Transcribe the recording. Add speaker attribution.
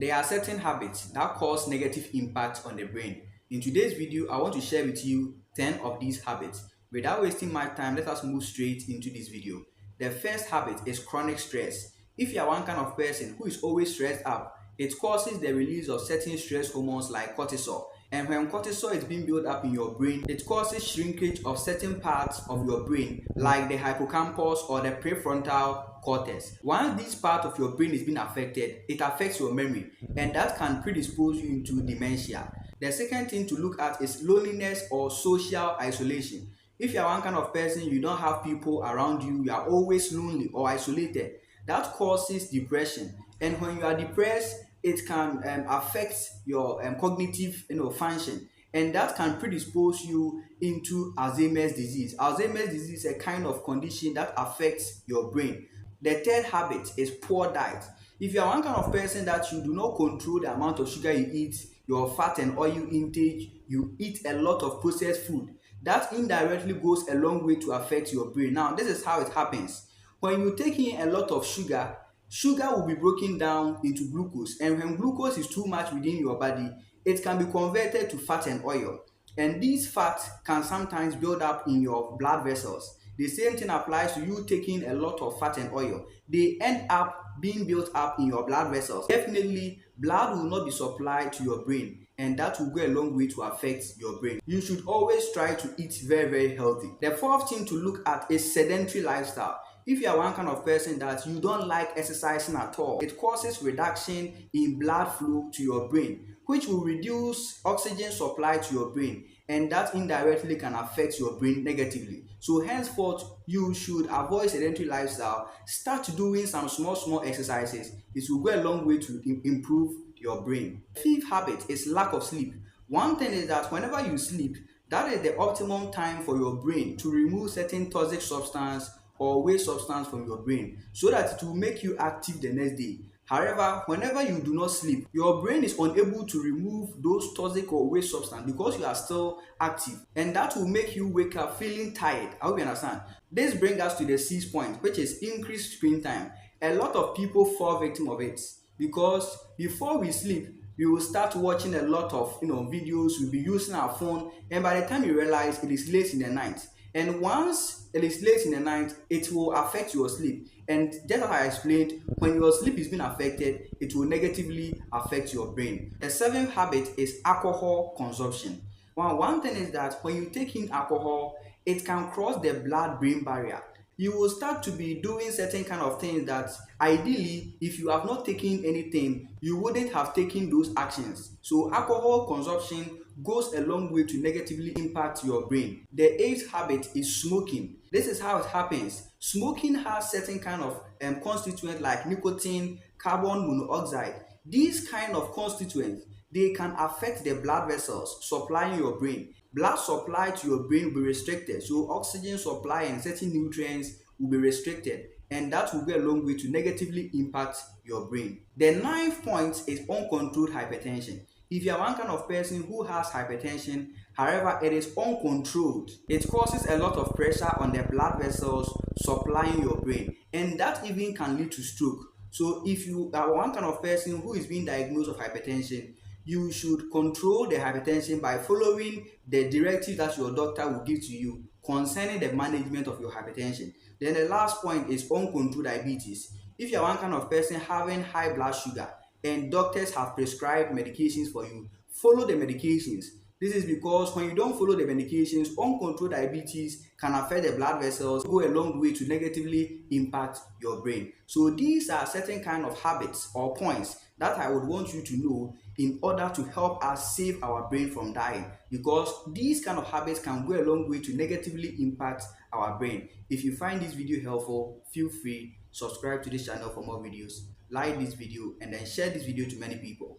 Speaker 1: There are certain habits that cause negative impact on the brain. In today's video, I want to share with you 10 of these habits. Without wasting my time, let us move straight into this video. The first habit is chronic stress. If you are one kind of person who is always stressed up, it causes the release of certain stress hormones like cortisol. And when cortisol is being built up in your brain, it causes shrinkage of certain parts of your brain like the hippocampus or the prefrontal cortex. Once this part of your brain is being affected, it affects your memory, and that can predispose you into dementia. The second thing to look at is loneliness or social isolation. If you are one kind of person, you don't have people around you, you are always lonely or isolated, that causes depression. And when you are depressed, it can affect your cognitive function, and that can predispose you into Alzheimer's disease. Alzheimer's disease is a kind of condition that affects your brain. The third habit is poor diet. If you are one kind of person that you do not control the amount of sugar you eat, your fat and oil intake, you eat a lot of processed food, that indirectly goes a long way to affect your brain. Now, this is how it happens. When you take in a lot of sugar, sugar will be broken down into glucose, and when glucose is too much within your body, it can be converted to fat and oil, and these fats can sometimes build up in your blood vessels. The same thing applies to you taking a lot of fat and oil. They end up being built up in your blood vessels. Definitely, blood will not be supplied to your brain, and that will go a long way to affect your brain. You should always try to eat very healthy. The fourth thing to look at is sedentary lifestyle. If you are one kind of person that you don't like exercising at all, it causes reduction in blood flow to your brain, which will reduce oxygen supply to your brain, and that indirectly can affect your brain negatively. So henceforth, you should avoid sedentary lifestyle. Start doing some small exercises. It will go a long way to improve your brain. Fifth habit is lack of sleep. One thing is that whenever you sleep, that is the optimum time for your brain to remove certain toxic substance or waste substance from your brain, so that it will make you active the next day. However, whenever you do not sleep, your brain is unable to remove those toxic or waste substance because you are still active, and that will make you wake up feeling tired. I hope you understand. This brings us to the sixth point, which is increased screen time. A lot of people fall victim of it because before we sleep, we will start watching a lot of videos. We'll be using our phone, and by the time you realize, it is late in the night. And once it is late in the night, it will affect your sleep. And just as I explained, when your sleep is being affected, it will negatively affect your brain. The seventh habit is alcohol consumption. One thing is that when you take in alcohol, it can cross the blood-brain barrier. You will start to be doing certain kind of things that ideally, if you have not taken anything, you wouldn't have taken those actions. So alcohol consumption goes a long way to negatively impact your brain. The eighth habit is smoking. This is how it happens. Smoking has certain kind of constituents like nicotine, carbon monoxide. These kind of constituents, they can affect the blood vessels supplying your brain. Blood supply to your brain will be restricted, so oxygen supply and certain nutrients will be restricted, and that will go a long way to negatively impact your brain. The ninth point is uncontrolled hypertension. If you are one kind of person who has hypertension, however, it is uncontrolled, it causes a lot of pressure on the blood vessels supplying your brain, and that even can lead to stroke. So if you are one kind of person who is being diagnosed with hypertension, you should control the hypertension by following the directive that your doctor will give to you concerning the management of your hypertension. Then the last point is uncontrolled diabetes. If you are one kind of person having high blood sugar and doctors have prescribed medications for you, follow the medications. This is because when you don't follow the medications, uncontrolled diabetes can affect the blood vessels, go a long way to negatively impact your brain. So these are certain kind of habits or points that I would want you to know in order to help us save our brain from dying, because these kind of habits can go a long way to negatively impact our brain. If you find this video helpful, feel free, subscribe to this channel for more videos, like this video, and then share this video to many people.